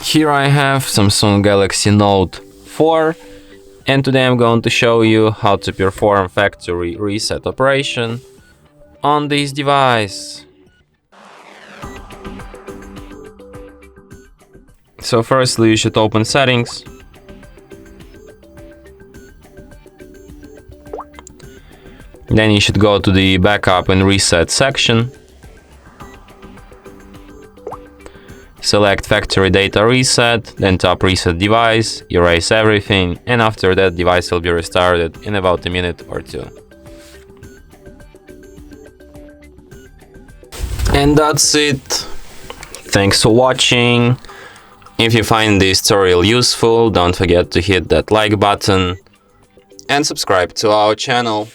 Here I have Samsung Galaxy Note 4, and today I'm going to show you how to perform factory reset operation on this device. So firstly, you should open settings. Then you should go to the backup and reset section. Select factory data reset, then tap reset device, erase everything, and after that device will be restarted in about a minute or two. And that's it. Thanks for watching. If you find this tutorial useful, don't forget to hit that like button and subscribe to our channel.